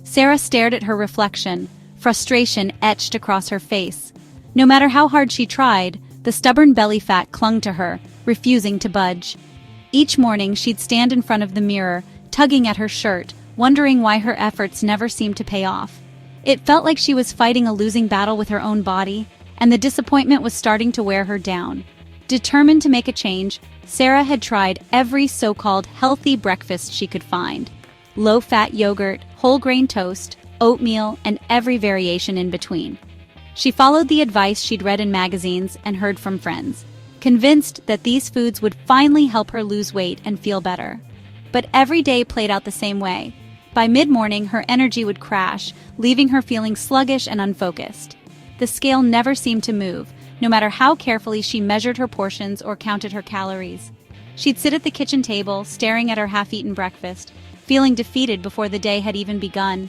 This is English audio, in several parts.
Sarah stared at her reflection, frustration etched across her face. No matter how hard she tried, the stubborn belly fat clung to her, refusing to budge. Each morning she'd stand in front of the mirror, tugging at her shirt, wondering why her efforts never seemed to pay off. It felt like she was fighting a losing battle with her own body, and the disappointment was starting to wear her down. Determined to make a change, Sarah had tried every so-called healthy breakfast she could find. Low-fat yogurt, whole-grain toast, oatmeal, and every variation in between. She followed the advice she'd read in magazines and heard from friends, convinced that these foods would finally help her lose weight and feel better. But every day played out the same way. By mid-morning, her energy would crash, leaving her feeling sluggish and unfocused. The scale never seemed to move, no matter how carefully she measured her portions or counted her calories. She'd sit at the kitchen table, staring at her half-eaten breakfast, feeling defeated before the day had even begun.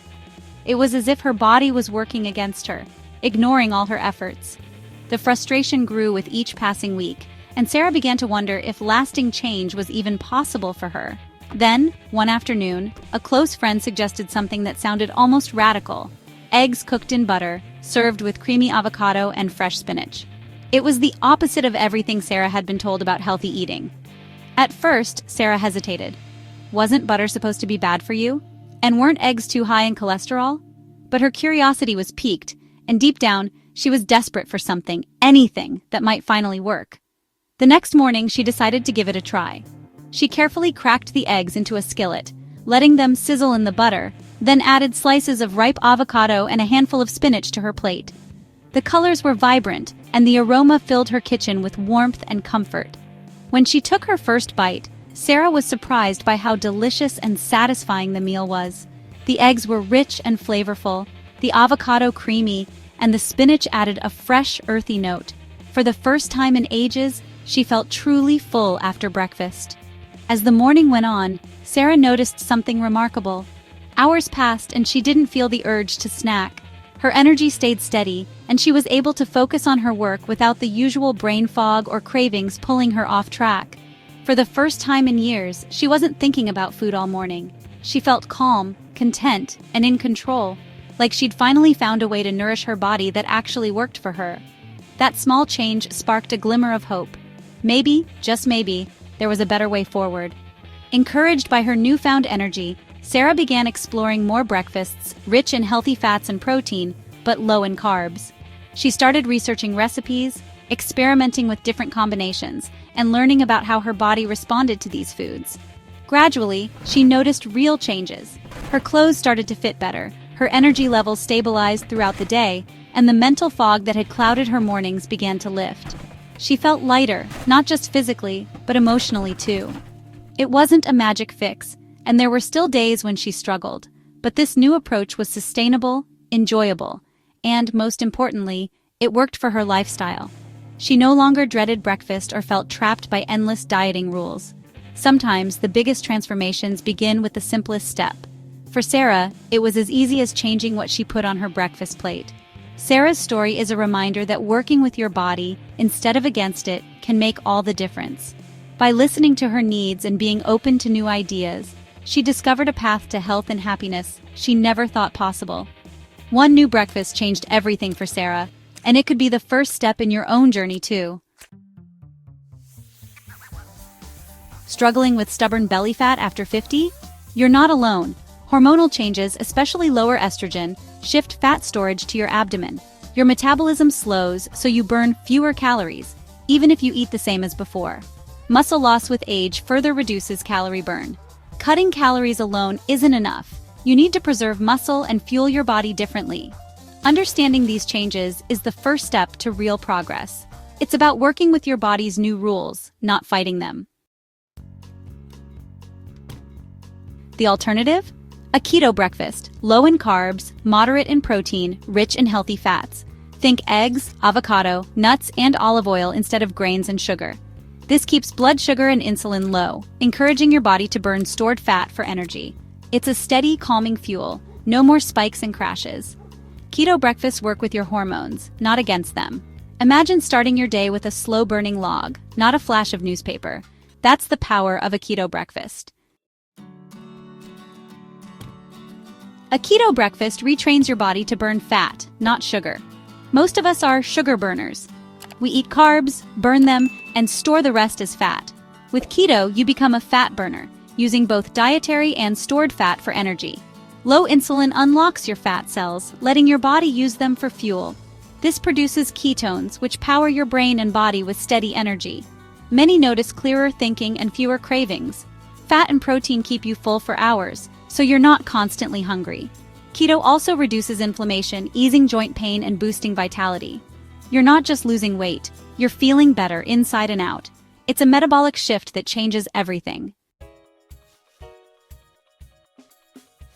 It was as if her body was working against her, ignoring all her efforts. The frustration grew with each passing week, and Sarah began to wonder if lasting change was even possible for her. Then, one afternoon, a close friend suggested something that sounded almost radical: eggs cooked in butter, served with creamy avocado and fresh spinach. It was the opposite of everything Sarah had been told about healthy eating. At first, Sarah hesitated. Wasn't butter supposed to be bad for you? And weren't eggs too high in cholesterol? But her curiosity was piqued, and deep down, she was desperate for something, anything, that might finally work. The next morning, she decided to give it a try. She carefully cracked the eggs into a skillet, letting them sizzle in the butter, then added slices of ripe avocado and a handful of spinach to her plate. The colors were vibrant, and the aroma filled her kitchen with warmth and comfort. When she took her first bite, Sarah was surprised by how delicious and satisfying the meal was. The eggs were rich and flavorful, the avocado creamy, and the spinach added a fresh, earthy note. For the first time in ages, she felt truly full after breakfast. As the morning went on, Sarah noticed something remarkable. Hours passed and she didn't feel the urge to snack. Her energy stayed steady, and she was able to focus on her work without the usual brain fog or cravings pulling her off track. For the first time in years, she wasn't thinking about food all morning. She felt calm, content, and in control, like she'd finally found a way to nourish her body that actually worked for her. That small change sparked a glimmer of hope. Maybe, just maybe, there was a better way forward. Encouraged by her newfound energy, Sarah began exploring more breakfasts, rich in healthy fats and protein, but low in carbs. She started researching recipes, experimenting with different combinations, and learning about how her body responded to these foods. Gradually, she noticed real changes. Her clothes started to fit better, her energy levels stabilized throughout the day, and the mental fog that had clouded her mornings began to lift. She felt lighter, not just physically, but emotionally too. It wasn't a magic fix, and there were still days when she struggled, but this new approach was sustainable, enjoyable, and, most importantly, it worked for her lifestyle. She no longer dreaded breakfast or felt trapped by endless dieting rules. Sometimes the biggest transformations begin with the simplest step. For Sarah, it was as easy as changing what she put on her breakfast plate. Sarah's story is a reminder that working with your body, instead of against it, can make all the difference. By listening to her needs and being open to new ideas, she discovered a path to health and happiness she never thought possible. One new breakfast changed everything for Sarah, and it could be the first step in your own journey too. Struggling with stubborn belly fat after 50? You're not alone. Hormonal changes, especially lower estrogen, shift fat storage to your abdomen. Your metabolism slows, so you burn fewer calories, even if you eat the same as before. Muscle loss with age further reduces calorie burn. Cutting calories alone isn't enough. You need to preserve muscle and fuel your body differently. Understanding these changes is the first step to real progress. It's about working with your body's new rules, not fighting them. The alternative? A keto breakfast, low in carbs, moderate in protein, rich in healthy fats. Think eggs, avocado, nuts, and olive oil instead of grains and sugar. This keeps blood sugar and insulin low, encouraging your body to burn stored fat for energy. It's a steady, calming fuel, no more spikes and crashes. Keto breakfasts work with your hormones, not against them. Imagine starting your day with a slow-burning log, not a flash of newspaper. That's the power of a keto breakfast. A keto breakfast retrains your body to burn fat, not sugar. Most of us are sugar burners. We eat carbs, burn them, and store the rest as fat. With keto, you become a fat burner, using both dietary and stored fat for energy. Low insulin unlocks your fat cells, letting your body use them for fuel. This produces ketones, which power your brain and body with steady energy. Many notice clearer thinking and fewer cravings. Fat and protein keep you full for hours, so you're not constantly hungry. Keto also reduces inflammation, easing joint pain and boosting vitality. You're not just losing weight, you're feeling better inside and out. It's a metabolic shift that changes everything.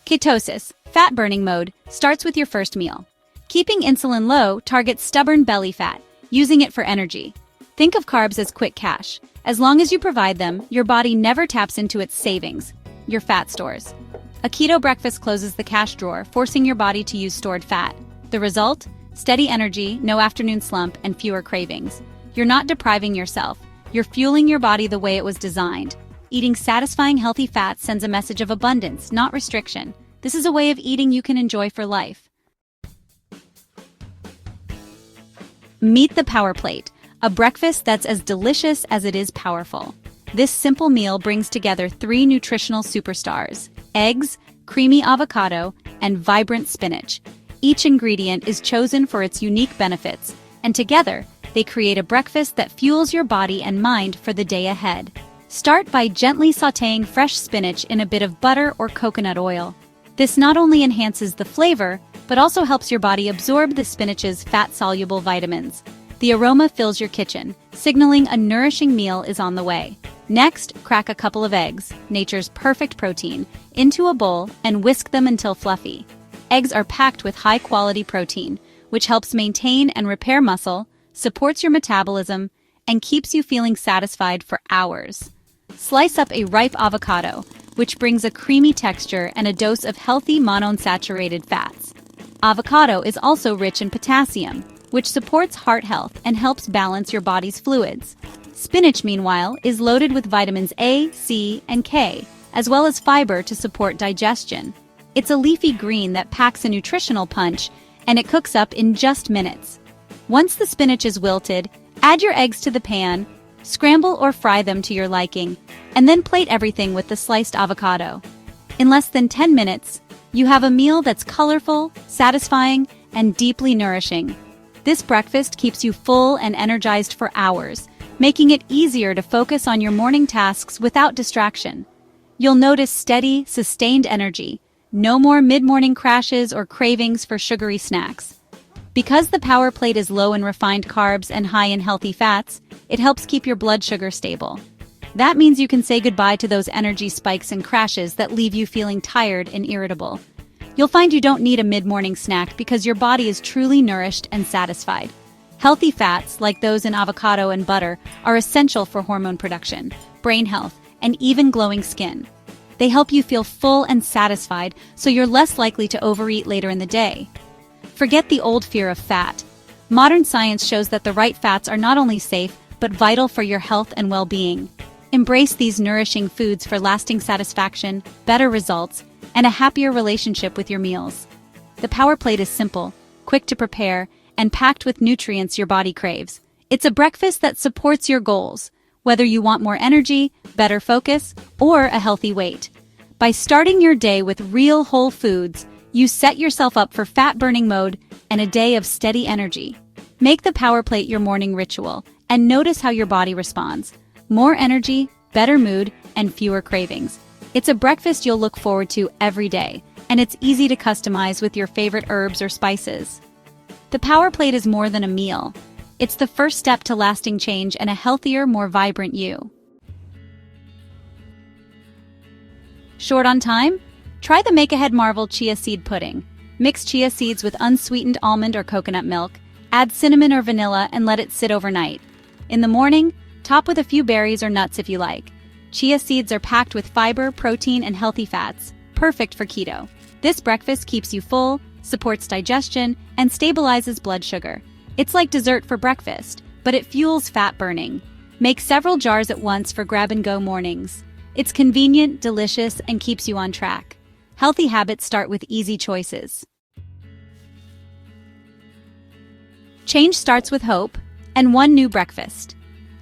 Ketosis, fat-burning mode, starts with your first meal. Keeping insulin low targets stubborn belly fat, using it for energy. Think of carbs as quick cash. As long as you provide them, your body never taps into its savings, your fat stores. A keto breakfast closes the cash drawer, forcing your body to use stored fat. The result? Steady energy, no afternoon slump, and fewer cravings. You're not depriving yourself. You're fueling your body the way it was designed. Eating satisfying healthy fats sends a message of abundance, not restriction. This is a way of eating you can enjoy for life. Meet the Power Plate, a breakfast that's as delicious as it is powerful. This simple meal brings together 3 nutritional superstars: eggs, creamy avocado, and vibrant spinach. Each ingredient is chosen for its unique benefits, and together, they create a breakfast that fuels your body and mind for the day ahead. Start by gently sautéing fresh spinach in a bit of butter or coconut oil. This not only enhances the flavor, but also helps your body absorb the spinach's fat-soluble vitamins. The aroma fills your kitchen, signaling a nourishing meal is on the way. Next, crack a couple of eggs, nature's perfect protein, into a bowl and whisk them until fluffy. Eggs are packed with high-quality protein, which helps maintain and repair muscle, supports your metabolism, and keeps you feeling satisfied for hours. Slice up a ripe avocado, which brings a creamy texture and a dose of healthy monounsaturated fats. Avocado is also rich in potassium, which supports heart health and helps balance your body's fluids. Spinach, meanwhile, is loaded with vitamins A, C, and K, as well as fiber to support digestion. It's a leafy green that packs a nutritional punch, and it cooks up in just minutes. Once the spinach is wilted, add your eggs to the pan, scramble or fry them to your liking, and then plate everything with the sliced avocado. In less than 10 minutes, you have a meal that's colorful, satisfying, and deeply nourishing. This breakfast keeps you full and energized for hours, making it easier to focus on your morning tasks without distraction. You'll notice steady, sustained energy, no more mid-morning crashes or cravings for sugary snacks. Because the Power Plate is low in refined carbs and high in healthy fats, it helps keep your blood sugar stable. That means you can say goodbye to those energy spikes and crashes that leave you feeling tired and irritable. You'll find you don't need a mid-morning snack because your body is truly nourished and satisfied. Healthy fats, like those in avocado and butter, are essential for hormone production, brain health, and even glowing skin. They help you feel full and satisfied, so you're less likely to overeat later in the day. Forget the old fear of fat. Modern science shows that the right fats are not only safe, but vital for your health and well-being. Embrace these nourishing foods for lasting satisfaction, better results, and a happier relationship with your meals. The Power Plate is simple, quick to prepare, and packed with nutrients your body craves. It's a breakfast that supports your goals, whether you want more energy, better focus, or a healthy weight. By starting your day with real whole foods, you set yourself up for fat-burning mode and a day of steady energy. Make the Power Plate your morning ritual, and notice how your body responds. More energy, better mood, and fewer cravings. It's a breakfast you'll look forward to every day, and it's easy to customize with your favorite herbs or spices. The Power Plate is more than a meal. It's the first step to lasting change and a healthier, more vibrant you. Short on time? Try the Make Ahead Marvel Chia Seed Pudding. Mix chia seeds with unsweetened almond or coconut milk, add cinnamon or vanilla, and let it sit overnight. In the morning, top with a few berries or nuts if you like. Chia seeds are packed with fiber, protein, and healthy fats, perfect for keto. This breakfast keeps you full, supports digestion, and stabilizes blood sugar. It's like dessert for breakfast, but it fuels fat burning. Make several jars at once for grab-and-go mornings. It's convenient, delicious, and keeps you on track. Healthy habits start with easy choices. Change starts with hope and one new breakfast.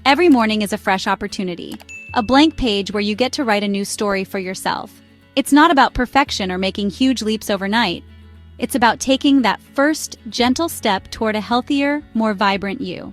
Every morning is a fresh opportunity, a blank page where you get to write a new story for yourself. It's not about perfection or making huge leaps overnight. It's about taking that first, gentle step toward a healthier, more vibrant you.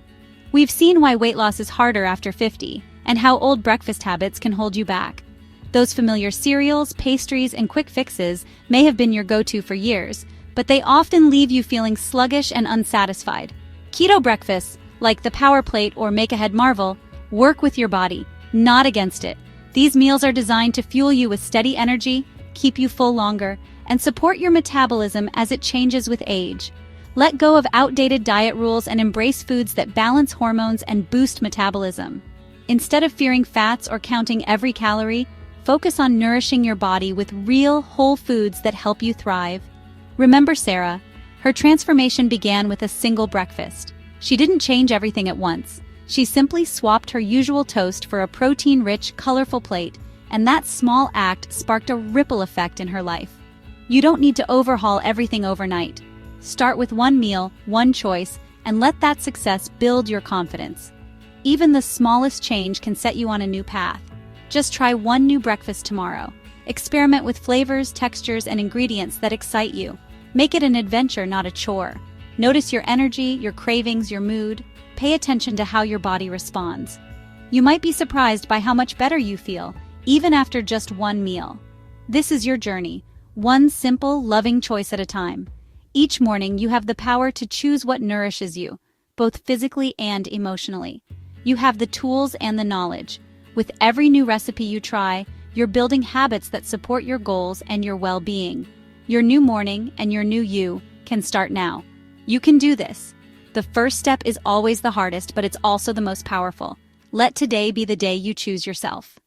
We've seen why weight loss is harder after 50, and how old breakfast habits can hold you back. Those familiar cereals, pastries, and quick fixes may have been your go-to for years, but they often leave you feeling sluggish and unsatisfied. Keto breakfasts, like the Power Plate or Make Ahead Marvel, work with your body, not against it. These meals are designed to fuel you with steady energy, keep you full longer, and support your metabolism as it changes with age. Let go of outdated diet rules and embrace foods that balance hormones and boost metabolism. Instead of fearing fats or counting every calorie, focus on nourishing your body with real, whole foods that help you thrive. Remember Sarah. Her transformation began with a single breakfast. She didn't change everything at once. She simply swapped her usual toast for a protein-rich, colorful plate, and that small act sparked a ripple effect in her life. You don't need to overhaul everything overnight. Start with one meal, one choice, and let that success build your confidence. Even the smallest change can set you on a new path. Just try one new breakfast tomorrow. Experiment with flavors, textures, and ingredients that excite you. Make it an adventure, not a chore. Notice your energy, your cravings, your mood. Pay attention to how your body responds. You might be surprised by how much better you feel, even after just one meal. This is your journey, one simple, loving choice at a time. Each morning, you have the power to choose what nourishes you, both physically and emotionally. You have the tools and the knowledge. With every new recipe you try, you're building habits that support your goals and your well-being. Your new morning and your new you can start now. You can do this. The first step is always the hardest, but it's also the most powerful. Let today be the day you choose yourself.